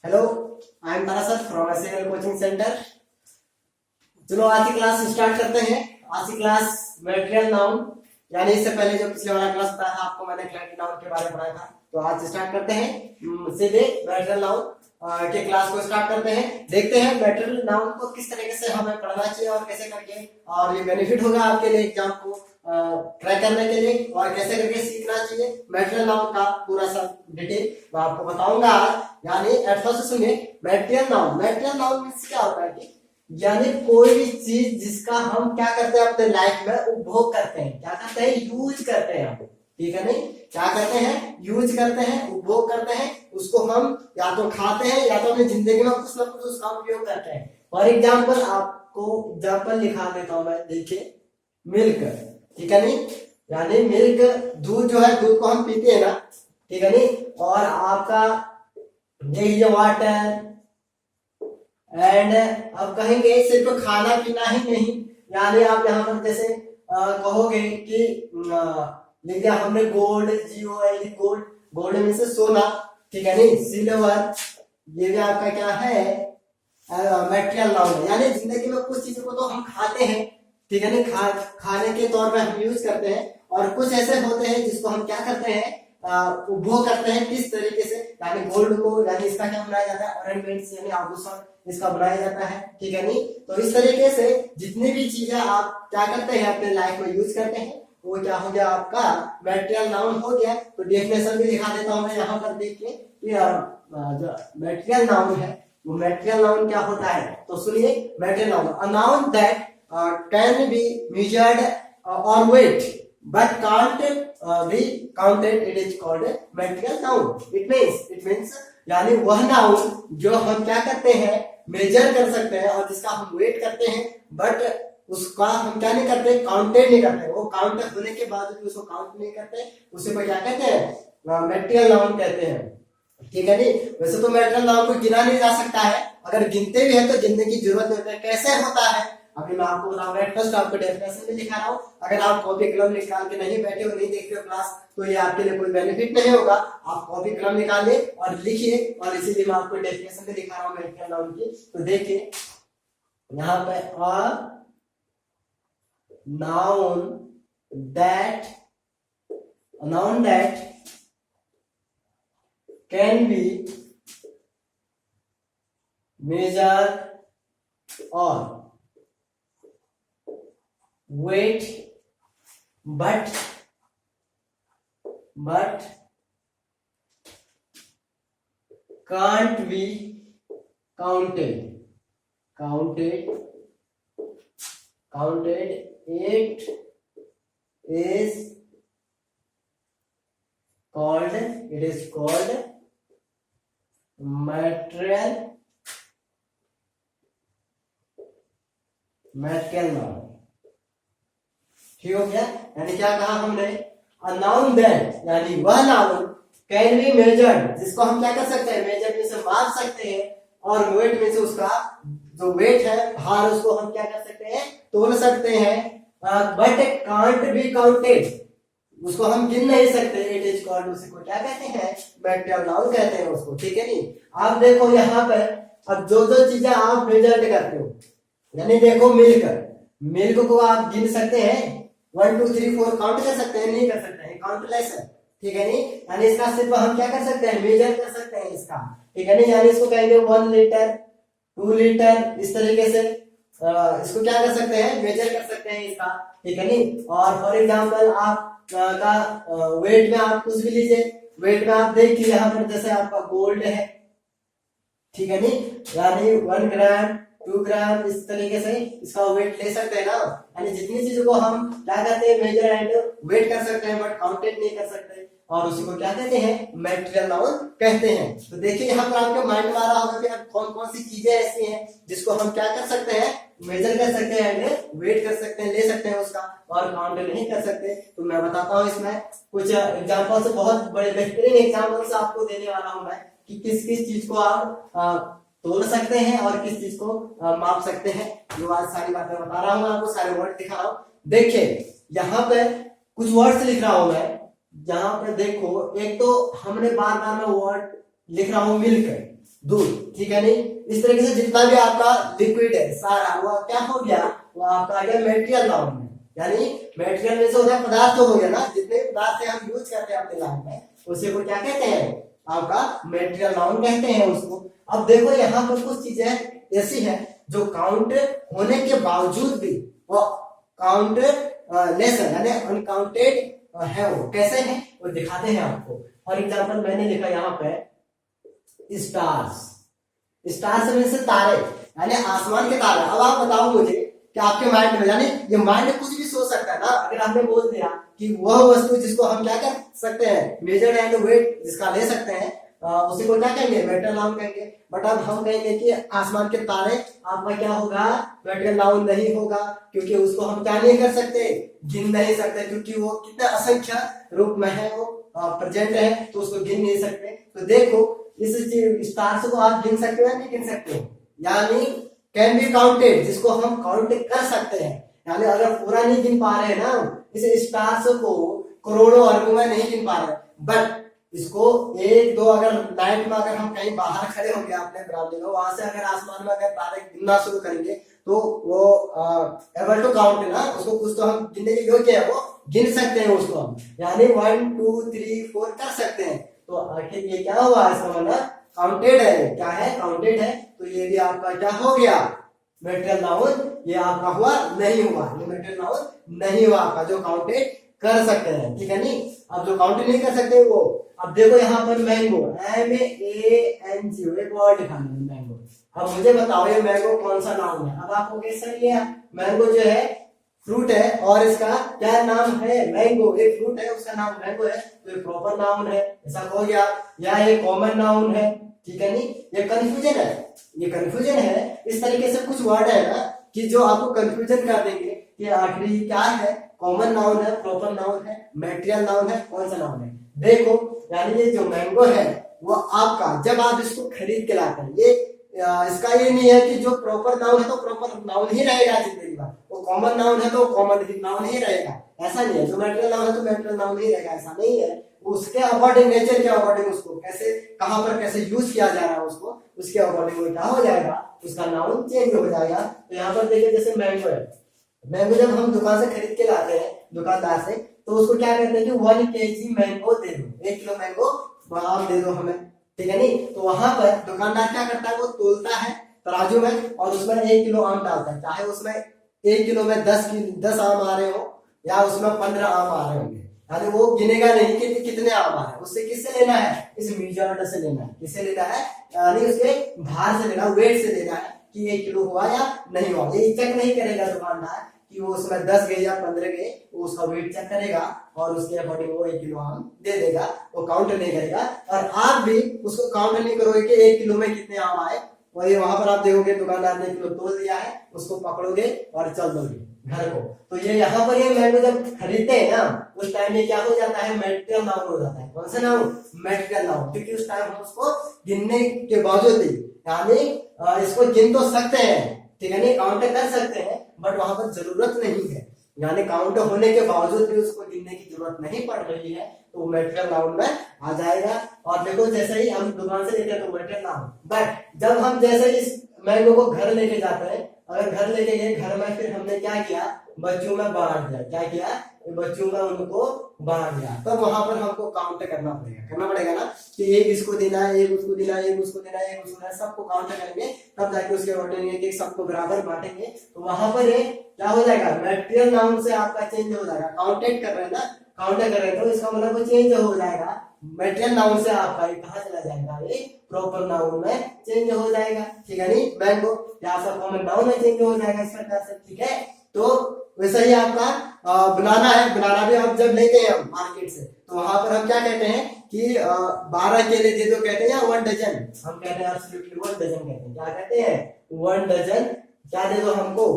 Hello, I am Parasat from SAL coaching centre. चलो आज की क्लास स्टार्ट करते हैं। आज की क्लास मैटेरियल नाउन, यानी इससे पहले जो पिछले वाला क्लास था आपको मैंने क्लाइंट नाउन के बारे में पढ़ाया था, तो आज स्टार्ट करते हैं सीधे मैटेरियल नाउन के क्लास को स्टार्ट करते हैं। देखते हैं मैटेरियल नाउन को किस तरीके से हमें पढ़ना चाहिए और कैसे करके, और ये बेनिफिट होगा आपके लिए एग्जाम को ट्राई करने के लिए, और कैसे करके सीखना चाहिए मैटेरियल नाउन का पूरा सा डिटेल मैं आपको बताऊंगा आज। यानी एट फर्स्ट सुनिए, मैटेरियल नाउन मींस क्या होता है कि यानी कोई भी चीज जिसका हम क्या करते हैं अपने लाइफ में उपभोग करते हैं, क्या करते हैं, यूज करते हैं हम, ठीक है नहीं, क्या करते हैं, यूज करते हैं, उपभोग करते हैं, उसको हम या तो खाते हैं या तो अपनी जिंदगी में कुछ ना कुछ उसका उपयोग करते हैं। फॉर एग्जाम्पल आपको एग्जाम्पल लिखा देता हूं मैं, देखिए मिल्क, ठीक है नहीं, यानी मिल्क दूध जो है, दूध को हम पीते हैं ना, ठीक है नहीं, और आपका देखिए वाटर, एंड अब कहेंगे सिर्फ खाना पीना ही नहीं, यानी आप यहाँ पर जैसे कहोगे कि लिख दिया हमने gold, GOLD, gold, gold means सोना, ठीक है नहीं, सिल्वर, ये भी आपका क्या है, मैटेरियल नाउन है। यानी जिंदगी में कुछ चीजों को तो हम खाते हैं, ठीक है नहीं, खाने के तौर पर हम यूज करते हैं, और कुछ ऐसे होते हैं जिसको हम क्या करते हैं, उपभोग करते हैं। किस तरीके से, यानी गोल्ड को, यानी इसका क्या बनाया जाता है, ऑर्नामेंट्स यानी आभूषण इसका बनाया जाता है, ठीक है नहीं। तो इस तरीके से जितनी भी चीजें आप क्या करते हैं अपने लाइफ में यूज करते हैं, वो क्या हो गया, आपका मैटेरियल नाउन हो गया। तो डेफिनेशन भी दिखा देता हूं मैं यहाँ पर, देखिए कि जो मैटेरियल नाउन है वो मैटेरियल नाउन क्या होता है। तो सुनिए, material noun, a noun that can B measured or weight but can't be counted, it is called material noun. It means यानी वह नाउन जो हम क्या करते हैं, मेजर कर सकते हैं, और जिसका हम वेट करते हैं, बट उसका हम क्या नहीं करते, काउंटेड नहीं करते, वो काउंट होने के बाद भी उसको काउंट नहीं करते, उसे को क्या कहते हैं, मैटेरियल नाउन कहते हैं, ठीक है नहीं। वैसे तो मैटेरियल नाउन को गिना नहीं जा सकता है, अगर गिनते भी है तो गिनने की जरूरत नहीं होती है। कैसे होता है अभी मैं आपको बताऊंगा। फर्स्ट आपको डेफिनेशन में दिखा रहा हूँ, अगर आप कॉपी कलम निकाल के नहीं बैठे हो, नहीं देख रहे हो क्लास, तो ये आपके लिए कोई बेनिफिट नहीं होगा। आप कॉपी कलम निकालिए और लिखिए, और इसीलिए मैं आपको डेफिनेशन में दिखा रहा हूँ मैटेरियल नाउन की। तो देखिए यहाँ पे, a noun that can be measure और weight but can't be counted, it is called material noun, ठीक हो गया। यानी क्या कहा हमने, अ नाउन दैट, यानी वह नाउन, कैन बी मेजर्ड, जिसको हम क्या कर सकते हैं, मेजर में से माप सकते हैं, और वेट में से उसका जो वेट है, भार, उसको हम क्या कर सकते हैं, तोल सकते हैं, बट कांट बी काउंटेड, उसको हम गिन नहीं सकते, इट इज कॉल्ड, उसी को क्या कहते हैं, मैटेरियल नाउन कहते हैं उसको, ठीक है नहीं। आप देखो यहाँ पर, अब जो चीजें आप मेजर करते हो, यानी देखो मिल्क को आप गिन सकते हैं, 1 2 3 4 काउंट कर सकते हैं, नहीं कर सकते हैं, काउंटलेस है, ठीक है नहीं। यानी इसका सिर्फ हम क्या कर सकते हैं, मेजर कर सकते हैं इसका, ठीक है नहीं। यानी इसको कहेंगे 1 लीटर 2 लीटर, इस तरीके से इसको क्या कर सकते हैं, मेजर कर सकते हैं इसका, ठीक है नहीं। और फॉर एग्जांपल आप का वेट में आप कुछ भी लीजिए, वेट में आप देखिए यहाँ पर जैसे आपका गोल्ड है, ठीक है नहीं, यानी 1 ग्राम 2 ग्राम, इस तरीके से इसका वेट ले सकते हैं ना। यानी जितनी चीजों को हम क्या कहते हैं, मेजर एंड वेट कर सकते हैं, बट काउंटेड नहीं कर सकते, और उसी को क्या कहते हैं, मैटेरियल नाउन कहते हैं। तो देखिए यहाँ पर आपके माइंड में आ रहा होगा कि कौन कौन सी चीजें ऐसी हैं जिसको हम क्या कर सकते हैं, मेजर कर सकते हैं एंड वेट कर सकते हैं, ले सकते हैं उसका, और काउंट नहीं कर सकते। तो मैं बताता हूँ इसमें कुछ एग्जाम्पल्स, बहुत बड़े बेहतरीन एग्जाम्पल्स आपको देने वाला हूँ मैं, कि किस किस चीज को आप तोड़ सकते हैं और किस चीज को माप सकते हैं। जो आज सारी बातें बता रहा हूँ आपको, सारे वर्ड दिखा रहा हूँ। देखिए यहाँ पे कुछ वर्ड्स लिख रहा हूं मैं, जहां पे देखो, एक तो हमने बार बार में वर्ड लिख रहा हूं मिल्क, दूध, ठीक है नहीं। इस तरीके से जितना भी आपका लिक्विड है सारा वो क्या हो गया, वो आपका आ गया मेटेरियल नाउन में। यानी मेटेरियल में से होता है पदार्थ तो हो गया ना, जितने पदार्थ हम यूज करते हैं अपने लाइफ में उसे को क्या कहते हैं, आपका मेटेरियल नाउन कहते हैं उसको। अब देखो यहाँ पर कुछ चीजें ऐसी है जो काउंट होने के बावजूद भी वो काउंट लेसन यानी अनकाउंटेड है। वो कैसे है वो दिखाते हैं आपको। फॉर एग्जाम्पल मैंने लिखा यहाँ पे स्टार्स, स्टार्स में से तारे यानी आसमान के तारे। अब आप बताओ मुझे कि आपके माइंड में, यानी ये माइंड कुछ भी सोच सकता है ना। अगर आपने बोल दिया कि वह वस्तु जिसको हम क्या कर सकते हैं, मेजर एंड वेट जिसका ले सकते हैं, उसी को क्या कहेंगे, मेटेरियल नाउन कहेंगे। बट अब हम कहेंगे कि आसमान के तारे, आपका क्या होगा, मेटेरियल नाउन नहीं होगा, क्योंकि उसको हम क्या नहीं कर सकते, गिन नहीं सकते, क्योंकि वो कितने असंख्य रूप में है, वो प्रेजेंट है, तो उसको गिन नहीं सकते। तो देखो इस स्टार्स को आप गिन सकते हो या नहीं गिन सकते हो, यानी कैन बी काउंटेड, जिसको हम काउंट कर सकते हैं। यानी अगर पूरा नहीं गिन पा रहे हैं ना इस स्टार्स को, करोड़ों अरबों में नहीं गिन पा रहे, बट इसको एक दो अगर नाइट में अगर हम कहीं बाहर खड़े होंगे अपने बरामदे में, वहां से अगर आसमान में अगर तारे गिनना शुरू करेंगे तो वो एबल टू काउंट है ना, उसको कुछ तो हम गिनने के योग्य है, वो गिन सकते हैं उसको हम, यानी 1 2 3 4 कर सकते हैं। तो आखिर ये क्या हुआ, इसका मतलब काउंटेड है। क्या है, काउंटेड है। तो ये भी आपका क्या हो गया, मेटेरियल नाउन। ये आपका हुआ नहीं हुआ, ये मेटेरियल नाउन नहीं हुआ आपका, जो काउंटेड कर सकते हैं, ठीक है नहीं। अब जो काउंट नहीं कर सकते वो, अब देखो यहाँ पर मैंगो, MANGO एक वर्ड लिखा है मैंगो। अब मुझे बताओ ये मैंगो कौन सा नाउन है। अब आपको कैसे लिया, मैंगो जो है फ्रूट है और इसका क्या नाम है, मैंगो। एक फ्रूट है उसका नाम मैंगो है, तो ये प्रॉपर नाउन है, ऐसा हो गया। या ये कॉमन नाउन है, ठीक है नहीं। ये कंफ्यूजन है, ये कंफ्यूजन है। इस तरीके से कुछ वर्ड है ना कि जो आपको कंफ्यूजन कर देंगे कि आखिरी क्या है, कॉमन नाउन है, प्रॉपर नाउन है, मेटेरियल नाउन है, कौन सा नाउन है। देखो यानी ये जो मैंगो है वो आपका, जब आप इसको खरीद के लाते हैं, ये इसका ये नहीं है कि जो प्रॉपर नाउन है तो प्रॉपर नाउन ही रहेगा जिंदगी भर, वो कॉमन नाउन है तो कॉमन नाउन ही रहेगा, ऐसा नहीं है। जो मेटेरियल नाउन है तो मेटेरियल नाउन ही रहेगा, ऐसा नहीं है। उसके अकॉर्डिंग, नेचर के अकॉर्डिंग उसको कैसे, कहां पर कैसे यूज किया जा रहा है उसको, उसके अकॉर्डिंग वो क्या हो जाएगा, उसका नाउन चेंज हो जाएगा। तो यहाँ पर देखिए जैसे मैंगो है, मैंगो जब हम दुकान से खरीद के लाते हैं दुकानदार से, तो उसको क्या कहते हैं कि 1 kg मैंगो दे दो, 1 किलो मैंगो आप दे दो हमें, ठीक है नहीं। तो वहां पर दुकानदार क्या करता है, वो तोलता है तराजू में और उसमें 1 किलो आम डालता है, चाहे उसमें 1 किलो में 10 आम आ रहे हो या उसमें 15 आम आ रहे होंगे, यानी वो गिनेगा नहीं कि कितने आम आ रहे हैं। उससे किससे लेना है, इस मेजरमेंट से लेना है। किससे लेना है, यानी उसके भार से लेना, वेट से लेना है कि 1 किलो हुआ या नहीं हुआ। ये चेक नहीं करेगा दुकानदार कि वो उसमें 10 गए या 15 गए, वो उसका वेट चेक करेगा और उसके अकॉर्डिंग वो 1 किलो आम दे देगा, वो काउंट नहीं करेगा। और आप भी उसको काउंट नहीं करोगे कि 1 किलो में कितने आम आए, और ये वहां पर आप देखोगे दुकानदार ने 1 किलो तोल दिया है, उसको पकड़ोगे और चल दोगे घर को। तो ये यहाँ पर ये मैंगो जब खरीदते हैं ना, उस टाइम ये क्या हो जाता है, मेटेरियल नाउन हो जाता है। कौन सा नाउन, मेटेरियल नाउन, क्योंकि उस टाइम हम उसको गिनने के बावजूद भी, यानी इसको गिन तो सकते हैं, ठीक है नहीं, काउंट कर सकते हैं, बट वहां पर जरूरत नहीं है, यानी काउंट होने के बावजूद भी उसको गिनने की जरूरत नहीं पड़ रही है, तो मेटेरियल नाउन में आ जाएगा। और देखो जैसे ही हम दुकान से लेते हैं तो मेटेरियल नाउन, बट जब हम जैसे इस मैंगो को घर लेके जाते हैं, अगर घर लेके गए, घर में फिर हमने क्या किया, बच्चों में बांट दिया, क्या किया, बच्चों में उनको बांट दिया, तब वहां पर हमको काउंट करना पड़ेगा ना कि एक इसको देना है, एक उसको देना है, एक उसको देना है, एक उसको देना है, सबको काउंट करेंगे तब जाके उसके बांटेंगे कि सबको बराबर बांटेंगे। तो वहां पर ये क्या हो जाएगा, मेटेरियल नाउन से आपका चेंज हो जाएगा। काउंटेड कर रहे हैं ना, काउंट कर रहे हैं तो इसका मतलब वो चेंज हो जाएगा। मेटेरियल नाउन से आपका ये कहाँ चला जाएगा, ये प्रॉपर नाउन में चेंज हो जाएगा, ठीक है नहीं। मैंगो या आपका कॉमन नाउन में चेंज हो जाएगा इस प्रकार से, ठीक है। तो वैसा ही आपका बनाना है, बनाना भी हम जब लेते हैं मार्केट से, तो वहां पर हम क्या कहते हैं कि 12 केले दे दो कहते हैं, या 1 डजन, हम कहते हैं एब्सोल्युटली 1 डजन कहते हैं, क्या कहते हैं, 1 डजन क्या दे दो हमको,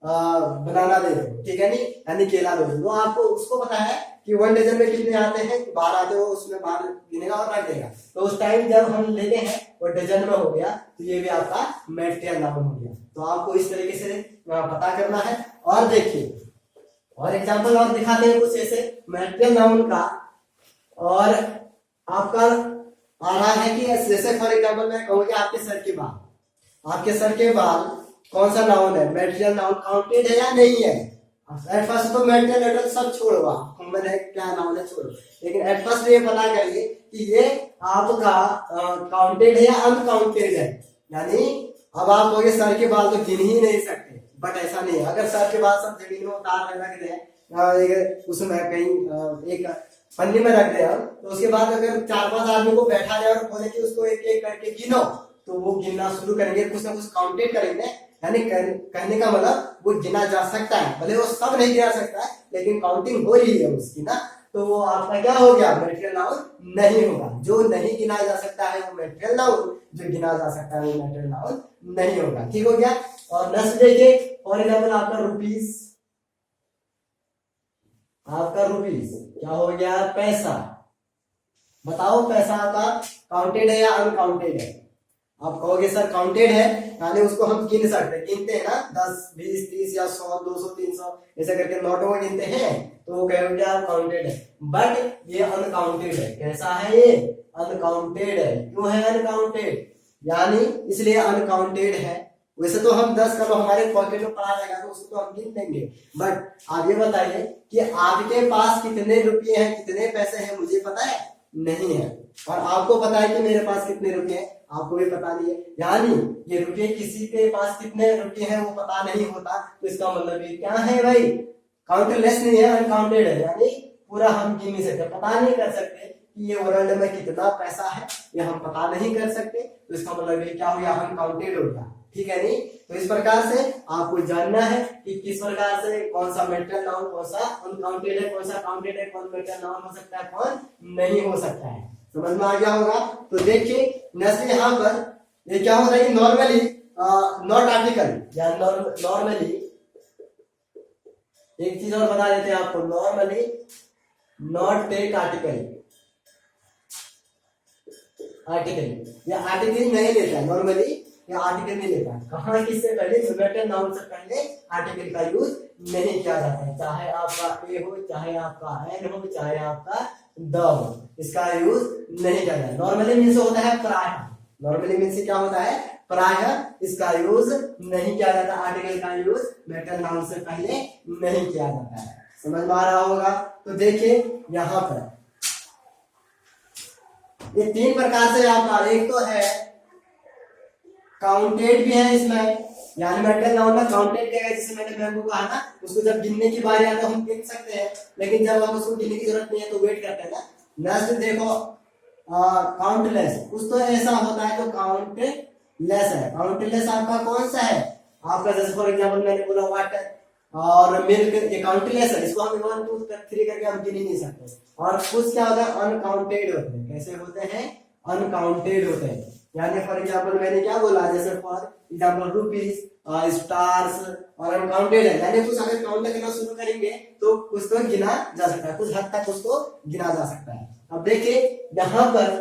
बनाना दे दो, ठीक है नहीं, यानी केला दे दो। तो आपको उसको पता है कि 1 डजन में कितने आते हैं, 12 आते हो, उसमें 12 गिनेगा और रख देगा। तो उस टाइम जब हम लेते हैं वो डजन में हो गया, तो ये भी आपका मेटेरियल नाउन हो गया। तो आपको इस तरीके से पता करना है। और देखिए और एग्जांपल और दिखाते हैं कुछ ऐसे मेटेरियल नाउन का। और आपका आ रहा है कि जैसे फॉर एग्जाम्पल मैं कहूँ कि आपके सर के बाल कौन सा नाउन है, मेटेरियल नाउन काउंटेड है या नहीं है। एट फर्स्ट तो मेटेरियल सब छोड़ो, आप मैंने क्या नाउन है छोड़ो, लेकिन एट फर्स्ट ये पता करिए कि ये आपका काउंटेड है या अनकाउंटेड है। यानी अब आप कहोगे सर के बाल तो गिन ही नहीं सकते, बट ऐसा नहीं है। अगर सर के बाल सब जमीन में उतार रख दे उसमें कहीं एक पन्नी में रख दे तो उसके बाद अगर 4-5 आदमी को बैठा जाए और बोले कि उसको एक एक करके गिनो, तो वो गिनना शुरू करेंगे, कुछ ना कुछ काउंटेड करेंगे। यानी कहने का मतलब वो गिना जा सकता है, भले वो सब नहीं गिना सकता है लेकिन काउंटिंग हो रही है उसकी ना, तो वो आपका क्या हो गया, मेटेरियल नाउन नहीं होगा। जो नहीं गिना जा सकता है वो मेटेरियल नाउन, जो गिना जा सकता है वो मेटेरियल नाउन नहीं होगा। ठीक हो गया। और नेक्स्ट देखिए फॉर एग्जाम्पल आपका रुपीस क्या हो गया, पैसा। बताओ पैसा आपका काउंटेड है या अनकाउंटेड है। आप कहोगे सर काउंटेड है, यानी उसको हम गिन सकते हैं, गिनते हैं ना 10, 20, 30 या 100, 200, 300 ऐसे करके नोटों में गिनते हैं, तो वो कहोगे आप काउंटेड है। बट ये अनकाउंटेड है। कैसा है ये, अनकाउंटेड है। क्यों है अनकाउंटेड, यानी इसलिए अनकाउंटेड है। वैसे तो हम 10 करो हमारे पॉकेट में पड़ा रहेगा तो उसको तो हम गिन लेंगे, बट आप ये बताइए कि आपके पास कितने रुपये हैं, कितने पैसे हैं, मुझे पता है नहीं है, और आपको पता है कि मेरे पास कितने रुपये हैं, आपको भी पता नहीं है। यानी ये रुपये किसी के पास कितने रुपये हैं वो पता नहीं होता, तो इसका मतलब ये क्या है भाई, काउंटलेस नहीं है, अनकाउंटेड है। यानी पूरा हम गिन नहीं सकते, पता नहीं कर सकते कि ये वर्ल्ड में कितना पैसा है, ये हम पता नहीं कर सकते, तो इसका मतलब ये क्या हो गया, अनकाउंटेड हो गया। ठीक है नहीं। तो इस प्रकार से आपको जानना है कि किस प्रकार से कौन सा मेटेरियल नाउन, कौन सा अनकाउंटेड है, कौन सा काउंटेड है, कौन मेटेरियल नाउन हो सकता है, कौन नहीं हो सकता है। समझ में आ गया होगा। तो देखिए नेक्स्ट यहाँ पर ये क्या होता है कि नॉर्मली नॉट आर्टिकल या नॉर्मली एक चीज और बता देते हैं आपको, नॉर्मली नॉट टेक आर्टिकल या आर्टिकल नहीं लेता है, नॉर्मली या आर्टिकल नहीं लेता है। कहाँ किससे पहले, मेटेरियल नाउन से पहले आर्टिकल का यूज नहीं किया जाता है। चाहे आपका ए हो, चाहे आपका एन हो, चाहे आपका द हो, इसका यूज नहीं किया जाता। नॉर्मली मीन्स होता है प्रायः, नॉर्मली मीन्स क्या होता है, प्रायः इसका यूज नहीं किया जाता, आर्टिकल का यूज मेटेरियल नाउन से पहले नहीं किया जाता है। समझ में आ रहा होगा। तो देखिए यहाँ पर ये 3 प्रकार से आपका, एक तो है काउंटेड भी है इसमें, यानी मेटेरियल नाउन में काउंटेड भी है, जैसे मैंने मैंगो कहा ना, उसको जब गिनने की बारी आती है तो हम गिन सकते हैं, लेकिन जब हम उसको गिनने की जरूरत नहीं है तो वेट करते हैं ना। नेक्स्ट देखो काउंटलेस, कुछ तो ऐसा होता है तो काउंटलेस है। काउंटलेस आपका कौन सा है, आपका जैसे फॉर एग्जांपल मैंने बोला वाटर और मिल्क, ये काउंटलेस है, इसको हम 1, 2, 3 करके हम गिन ही नहीं सकते। और कुछ क्या होता है, अनकाउंटेड होते हैं। कैसे होते हैं, अनकाउंटेड होते हैं। यानी फॉर एग्जांपल मैंने क्या बोला, जैसे फॉर एग्जांपल रुपीस, स्टार्स और अनकाउंटेड है, यानी कुछ अगर काउंट करना शुरू करेंगे तो कुछ तो गिना जा सकता है, कुछ हद तक उसको गिना जा सकता है। अब देखिए यहाँ पर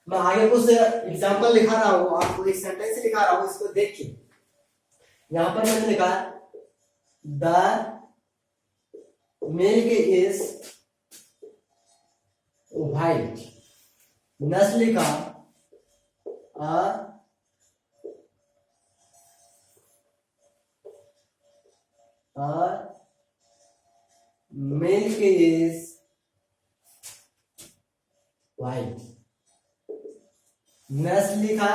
मैं आगे कुछ एग्जांपल लिखा रहा हूँ, आपको एक सेंटेंस लिखा रहा हूँ, इसको देखिए। यहाँ पर मैंने लिखा the milk is white, next लिखा milk is white, नेक्स्ट लिखा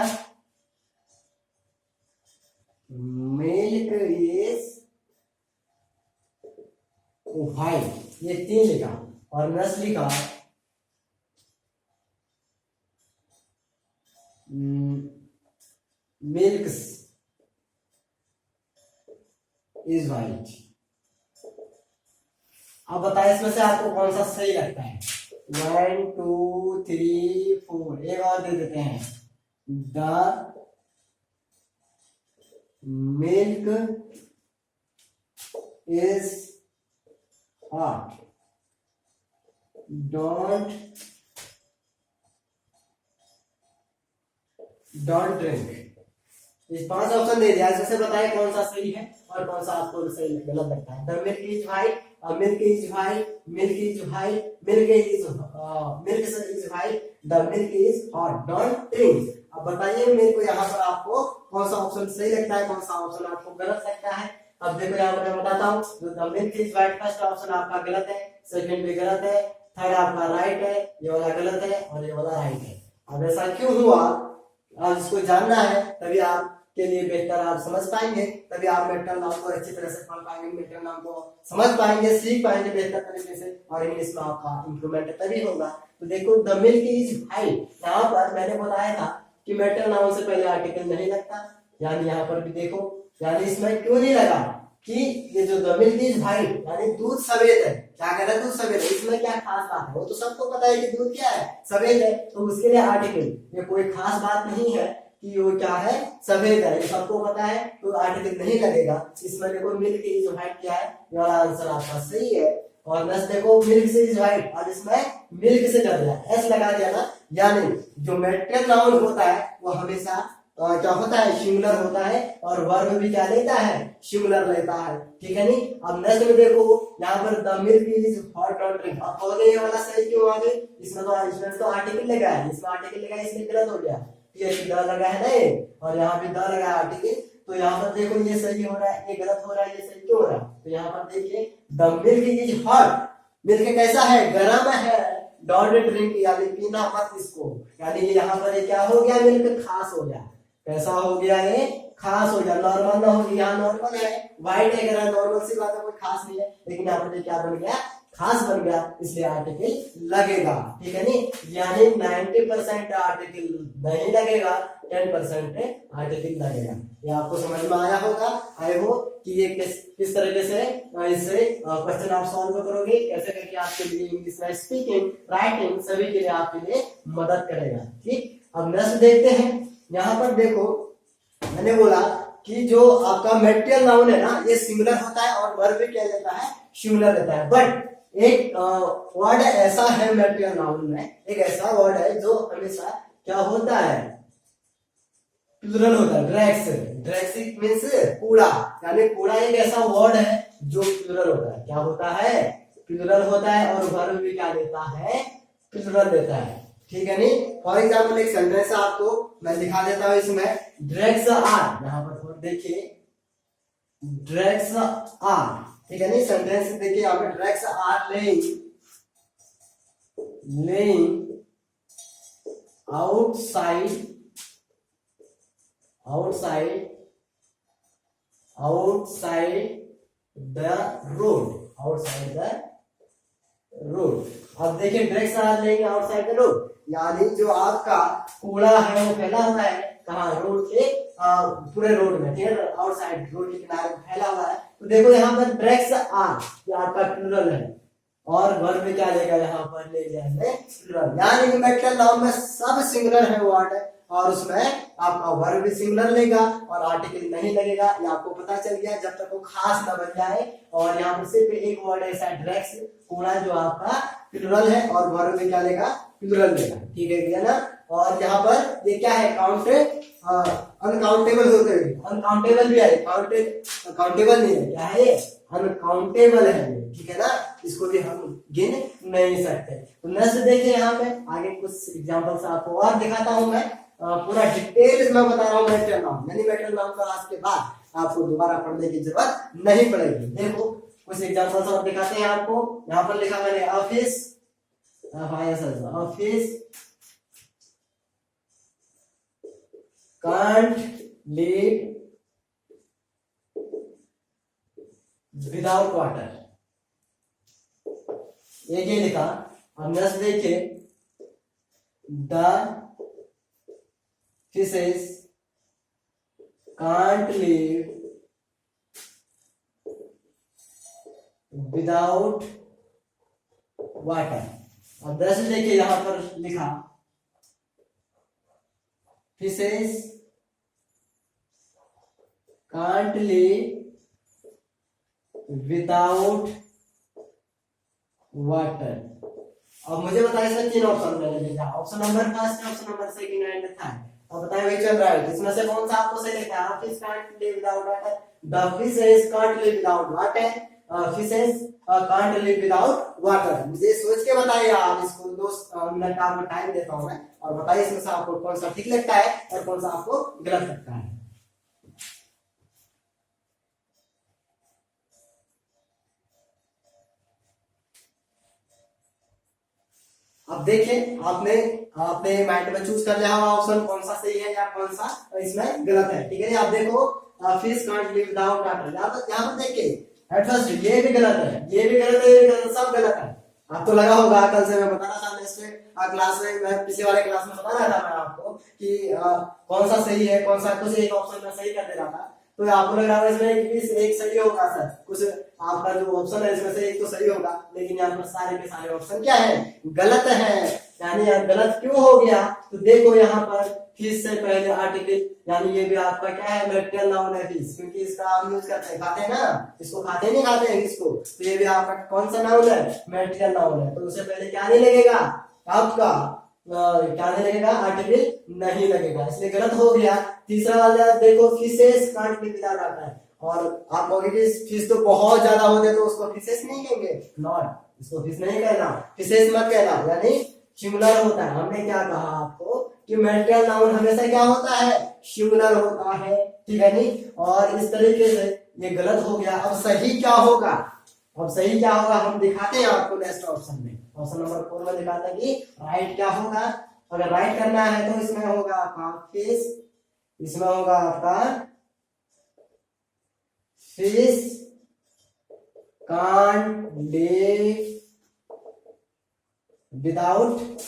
milk is white, ये 3 लिखा। और नेक्स्ट लिखा milk is white। अब बताइए इसमें से आपको कौन सा सही लगता है। 1, 2, 3, 4, एक और दे देते हैं, the milk is hot, don't drink. इस 5 ऑप्शन दे दिया, इसमें से बताइए कौन सा सही है और कौन सा आपको सही गलत लगता है। The milk is white, milk is white, milk is white, milk is white, the milk is hot, don't drink. अब बताइए मेरे को यहाँ पर आपको कौन सा ऑप्शन सही लगता है, कौन सा ऑप्शन आपको गलत लगता है। अब देखो यहाँ पर मैं बताता हूँ, the milk is white first option आपका गलत है, सेकंड भी गलत है, थर्ड आपका राइट है, ये वाला गलत है और ये वाला राइट है। अब ऐसा क्यों हुआ, आप इसको जानना है तभी आपके लिए बेहतर आप समझ पाएंगे, तभी आप मेटल नाउन को अच्छी तरह से पढ़ पाएंगे, मेटल नाउन को समझ पाएंगे, सीख पाएंगे बेहतर तरीके से, और इंग्लिश में आपका इंप्रूवमेंट तभी होगा। तो देखो द मिल्क इज व्हाइट, यहाँ पर मैंने बताया था कि मेटल नाउन से पहले आर्टिकल नहीं लगता, यानी यहाँ पर भी देखो, यानी इसमें क्यों नहीं लगा कि ये जो द मिल्क इज व्हाइट यानी दूध सफेद है। क्या कह रहा है, दूध सफेद है, इसमें क्या खास बात है, वो तो सबको पता है कि दूध क्या है, सफेद है, तो उसके लिए आर्टिकल, ये कोई खास बात नहीं है कि वो क्या है, सफेद है, ये सबको पता है, तो आर्टिकल नहीं लगेगा इसमें। देखो मिल्क इज व्हाइट क्या है, ये वाला आंसर आपका सही है। और नेक्स्ट देखो मिल्क से इज व्हाइट, अब इसमें मिल्क से कर दिया, एस लगा दिया ना, यानी जो मेटल नाउन होता है वो हमेशा क्या होता है, सिंगुलर होता है, और वर्ब भी क्या लेता है, सिंगुलर लेता है, ठीक है नहीं। अब नेक्स्ट में देखो यहाँ पर the milk is hot don't drink, अब कहोगे ये वाला सही क्यों आ गई, इसमें तो आर्टिकल लगा है, इसमें आर्टिकल लगा है इसलिए गलत हो गया, द लगा है ना, और यहाँ पे द लगा है आर्टिकल, तो यहाँ पर देखो ये सही हो रहा है, ये गलत हो रहा है, ये सही क्यों हो रहा है, तो यहाँ पर देखिए the milk is hot, milk कैसा है, गर्म है, डोंट ड्रिंक यानी पीना मत इसको, यानी यहाँ पर ये क्या हो गया, मिल्क खास हो गया, कैसा हो गया, ये खास हो गया, नॉर्मल ना हो गया, यहाँ नॉर्मल है, व्हाइट है, अगर नॉर्मल सी बात है, कोई खास नहीं है, लेकिन यहाँ पर क्या बन गया, खास बन गया, इसलिए आर्टिकल लगेगा, ठीक है नहीं, यानी 90% आर्टिकल नहीं लगेगा, 10% आर्टिकल लगेगा। ये आपको समझ में आया होगा, आई होप कि ये किस तरीके से इससे क्वेश्चन आप सॉल्व करोगे, कैसे करके आपके लिए इंग्लिश में स्पीकिंग, राइटिंग सभी के लिए आपके लिए मदद करेगा, ठीक। अब नेक्स्ट देखते हैं, यहाँ पर देखो मैंने बोला कि जो आपका मेटेरियल नाउन है ना, ये सिंगुलर होता है और वर्ब भी क्या लेता है, सिंगुलर लेता है, बट एक वर्ड ऐसा है मेटेरियल नाउन में, एक ऐसा वर्ड है जो हमेशा क्या होता है, प्लूरल होता है, ड्रैक्स, ड्रैक्स मींस कूड़ा, यानी कूड़ा एक ऐसा वर्ड है जो प्लूरल होता है, क्या होता है, प्लूरल होता है, और वर्ब भी क्या लेता है, प्लूरल लेता है, ठीक है नहीं। फॉर एग्जाम्पल एक सेंटेंस आपको मैं दिखा देता हूं, इसमें ड्रैग्स आर, यहाँ पर देखिए ड्रैग्स आर, ठीक है नहीं, सेंटेंस देखिए यहाँ पे drags are laying outside the road, अब देखिए drags are laying outside the road, यानी जो आपका कूड़ा है वो फैला हुआ है कहाँ, रोड के पूरे रोड में, ठीक है, आउटसाइड रोड के किनारे फैला हुआ है, तो देखो यहाँ पर ड्रैग्स आर, ये आपका प्लूरल है, और वर्ब में क्या लेगा, यहाँ पर ले जाएंगे प्लूरल, यानी कि मेटल नाउन में सब सिंगुलर है वर्ड है, और उसमें आपका वर्ब भी सिंगुलर लेगा और आर्टिकल नहीं लगेगा, ये आपको पता चल गया, जब तक वो खास न बन जाए। और यहाँ पर सिर्फ एक वर्ड ऐसा ड्रैग्स, कूड़ा, जो आपका प्लूरल है, और वर्ब में क्या लेगा, प्लूरल लेगा, ठीक है ना। और यहाँ पर ये क्या है, अनकाउंटेबल होते हुए, अनकाउंटेबल भी है, काउंटेबल नहीं है, क्या है, अनकाउंटेबल है, ठीक है ना, इसको भी हम गिन नहीं सकते। तो नेक्स्ट देखिए यहाँ पे आगे कुछ एग्जांपल्स आपको और दिखाता हूँ मैं, पूरा डिटेल में बता रहा हूँ मेटल नाउन, यानी मेटल नाउन क्लास के बाद आपको दोबारा पढ़ने की जरूरत नहीं पड़ेगी। देखो कुछ एग्जांपल्स और दिखाते हैं आपको, यहाँ पर लिखा मैंने office, office can't live without water, ये लिखा। अब नेक्स्ट देखिए, the fishes can't live without water। अब नेक्स्ट देखिए, यहां पर लिखा fishes can't live without water। अब मुझे बताइए इसमें तीन ऑप्शन मैंने लिखा, option number first, option number second and third. अब बताइए व्हिच वन राइट, इसमें से कौन सा आपको सही लगता है, fish can't live without water, the fishes can't live without water, fishes can't live without water. मुझे सोच के बताइए आप इसको, 2 मिनट का आपको टाइम देता हूं मैं, और बताइए इसमें से आपको कौन सा ठीक लगता है और कौन सा आपको गलत लगता है। अब देखिए, आपने आपने माइंड में चूज कर लिया होगा ऑप्शन कौन सा सही है या कौन सा इसमें गलत है। ठीक है जी, आप देखो fish can't live without water, यहाँ पर देखिए एट फर्स्ट ये भी गलत है, ये भी गलत है, ये भी गलत है, सब गलत है। आपको लगा होगा, कल से मैं बता रहा था नेक्स्ट क्लास में, मैं पिछले वाले क्लास में बता रहा था मैं आपको कि कौन सा सही है कौन सा, कुछ एक ऑप्शन में सही कर दे रहा था, तो आपको लग रहा है इसमें एक सही होगा सर, कुछ आपका जो ऑप्शन है इसमें से एक तो सही होगा, लेकिन यहाँ पर सारे के सारे ऑप्शन क्या है, गलत है। यानी यार गलत क्यों हो गया, तो देखो यहाँ पर फिश से पहले आर्टिकल, यानी ये भी आपका क्या है, मैटेरियल नाउन है फिश, क्योंकि इसका हम यूज करते हैं, खाते हैं ना इसको, खाते नहीं खाते हैं इसको, तो ये भी आपका कौन सा नाउन है, मैटेरियल नाउन है, तो उससे पहले क्या नहीं लगेगा आपका, क्या नहीं लगेगा, आर्टिकल नहीं लगेगा, इसलिए गलत हो गया। तीसरा वाला देखो fishes can't live without water, और आप कहोगे कि फिश तो बहुत ज्यादा होते तो उसको फिशेस नहीं कहेंगे, नॉट, इसको फिश नहीं कहना, फिशेस मत कहना, यानी सिंगुलर होता है। हमने क्या कहा आपको कि मैटेरियल नाउन हमेशा क्या होता है, सिंगुलर होता है, ठीक है नहीं, और इस तरीके से ये गलत हो गया। अब सही क्या होगा, अब सही क्या होगा हम दिखाते हैं आपको नेक्स्ट ऑप्शन में, ऑप्शन नंबर 4 में दिखाते हैं कि राइट क्या होगा। अगर राइट करना है तो इसमें होगा आपका फिश, इसमें होगा आपका fish can't live without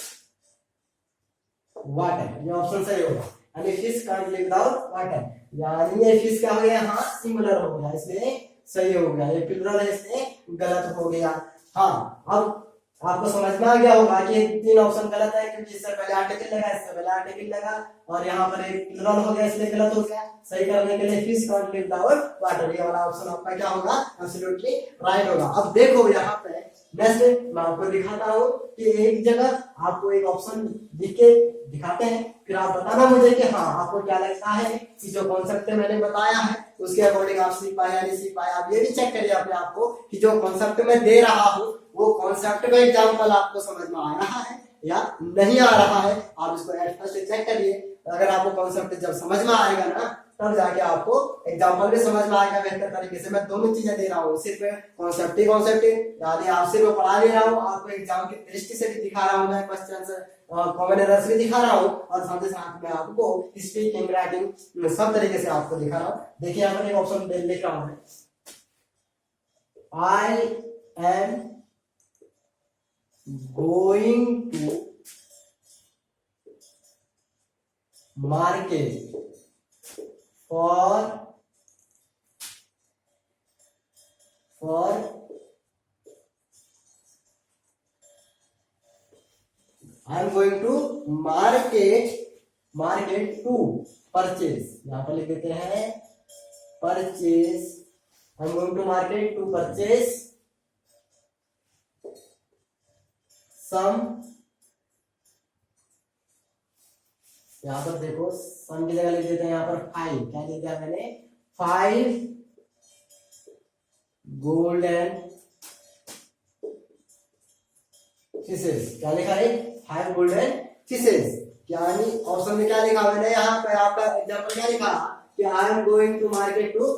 water, ये ऑप्शन सही होगा, यानी fish can't live without water, यानी ये फिश क्या हो गया, हाँ सिंगुलर हो गया, इसलिए सही हो गया, ये प्लुरल है इसलिए गलत हो गया। हाँ, अब आपको समझ में आ गया होगा कि 3 ऑप्शन गलत है, क्योंकि इससे पहले आर्टिकल लगा, इससे पहले आर्टिकल लगा, और यहाँ पर एक प्लुरल हो गया इसलिए गलत हो गया। सही करने के लिए fish can't live without water, ये वाला ऑप्शन आपका क्या होगा, एब्सोल्युटली राइट होगा। अब देखो यहाँ पे नेक्स्ट मैं आपको दिखाता हूँ कि एक जगह आपको एक ऑप्शन लिख के दिखाते हैं, फिर आप बताना मुझे कि हाँ आपको क्या लगता है कि जो कॉन्सेप्ट मैंने बताया है उसके अकॉर्डिंग आप सीख पाए या नहीं सीख पाए। आप ये भी चेक करिए अपने आप को कि जो कॉन्सेप्ट मैं दे रहा हूँ वो कॉन्सेप्ट का एग्जाम्पल आपको समझ में आ रहा है या नहीं आ रहा है, आप इसको एट फर्स्ट चेक करिए। अगर आपको कॉन्सेप्ट जब समझ में आएगा ना, तब जाके आपको एग्जाम्पल भी समझ में आएगा बेहतर तरीके से। मैं दोनों चीजें दे रहा हूँ, सिर्फ कॉन्सेप्ट यानी आप सिर्फ पढ़ा नहीं रहा हूँ, आपको एग्जाम की दृष्टि से भी दिखा रहा हूँ मैं, क्वेश्चन कॉमन एरर्स भी दिखा रहा हूँ, और साथ ही साथ मैं आपको स्पीकिंग राइटिंग सब तरीके से आपको दिखा रहा हूँ। देखिए यहाँ पर एक ऑप्शन लिख रहा हूँ, I am going to market for I am going to market to purchase, यहाँ पर लिख देते हैं purchase, I am going to market to purchase some, यहाँ पर देखो सम की जगह लिख देते हैं यहाँ पर 5, क्या लिख दिया मैंने, 5 गोल्डन फिशेस, क्या लिखा है, 5 गोल्डन फिशेस, यानी ऑप्शन में क्या लिखा मैंने, यहाँ पे आपका एग्जांपल क्या लिखा कि I am going to market to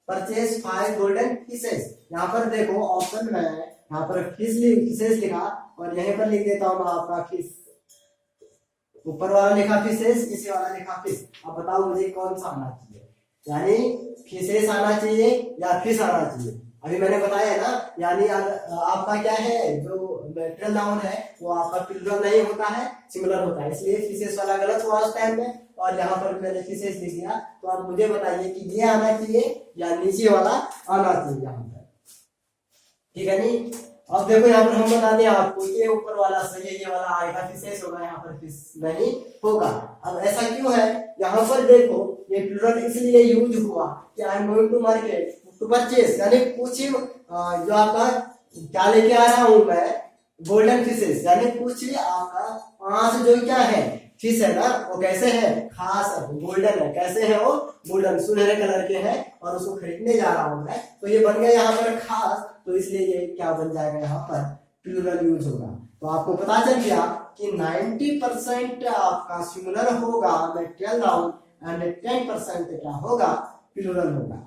purchase 5 golden fishes. यहाँ पर देखो ऑप्शन में यहाँ पर फिशेस लिखा, और यहीं पर लिख देता हूँ आपका फिश, ऊपर वाला लिखा फिशेस, इसी वाला लिखा फिश। अब बताओ मुझे कौन सा आना चाहिए, यानी फिशेस आना चाहिए या फिश आना चाहिए। अभी मैंने बताया ना, यानी आपका क्या है, जो मैटेरियल नाउन है वो आपका प्लुरल नहीं होता है, सिंगुलर होता है, इसलिए फिशेस वाला गलत हुआ उस टाइम में, और यहाँ पर मैंने फिशेस लिख दिया। तो आप मुझे बताइए कि ये आना चाहिए या नीचे वाला आना चाहिए यहाँ पर, ठीक है नहीं। अब देखो यहाँ पर हम बताते हैं आपको, ये ऊपर वाला सही है, ये वाला आएगा फिशेस होगा, यहाँ पर फिश नहीं होगा। अब ऐसा क्यों है, यहाँ पर देखो ये प्लुरल इसलिए यूज हुआ कि I am going to market to purchase, यानी कुछ जो आपका क्या लेके आ रहा हूं मैं, गोल्डन फिशेस, यानी कुछ आपका 5 जो क्या है फिश है ना, वो कैसे है, खास है, गोल्डन है। कैसे है वो, गोल्डन, सुनहरे कलर के हैं, और उसको खरीदने जा रहा हूं मैं, तो ये बन गया यहाँ पर खास, तो इसलिए ये क्या बन जाएगा, यहाँ पर प्लूरल यूज होगा। तो आपको पता चल गया कि 90% आपका सिंगुलर होगा मैटेरियल नाउन एंड 10% क्या होगा, प्लूरल होगा।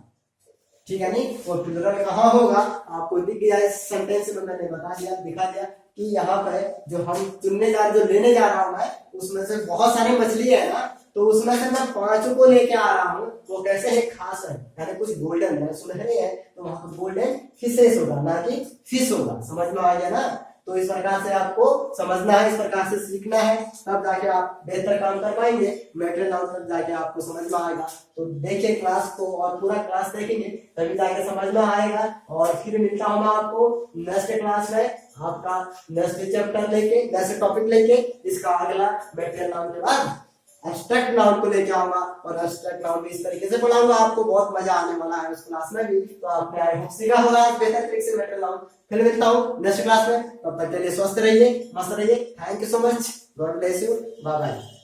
ठीक है नहीं, और प्लूरल कहाँ होगा आपको दिख गया इस सेंटेंस में, मैंने बता दिया, दिखा दिया कि यहाँ पे जो हम जो लेने जा रहा हूं मैं, उसमें से बहुत सारी मछली है ना, तो उसमें से मैं 5 को लेके आ रहा हूँ। वो कैसे है, खास है, यानी कुछ गोल्डन है, सुनहरे है, तो वहां पर गोल्डन फिशेस होगा, ना कि फिश होगा। समझ में आ गया ना। तो इस प्रकार से आपको समझना है, इस प्रकार से सीखना है, तब जाके आप बेहतर काम कर पाएंगे। मैटेरियल नाउन तब जाके आपको समझ में आएगा। तो देखिए क्लास को, और पूरा क्लास देखेंगे तभी जाके समझ में आएगा। और फिर मिलता हूँ मैं आपको नेक्स्ट क्लास में, आपका नेक्स्ट चैप्टर लेके, नेक्स्ट टॉपिक लेके, इसका अगला मैटेरियल नाउन के बाद एब्स्ट्रैक्ट नाउन को लेके आऊंगा, और एब्स्ट्रैक्ट नाउन भी इस तरीके से पढ़ाऊंगा, आपको बहुत मजा आने वाला है उस क्लास में भी। तो आपने आई होप सीखा होगा बेहतर तरीके से मैटेरियल नाउन। फिर मिलता हूँ नेक्स्ट क्लास में, तब तक के लिए स्वस्थ रहिए, मस्त रहिए। Thank you so much, God bless you, bye bye.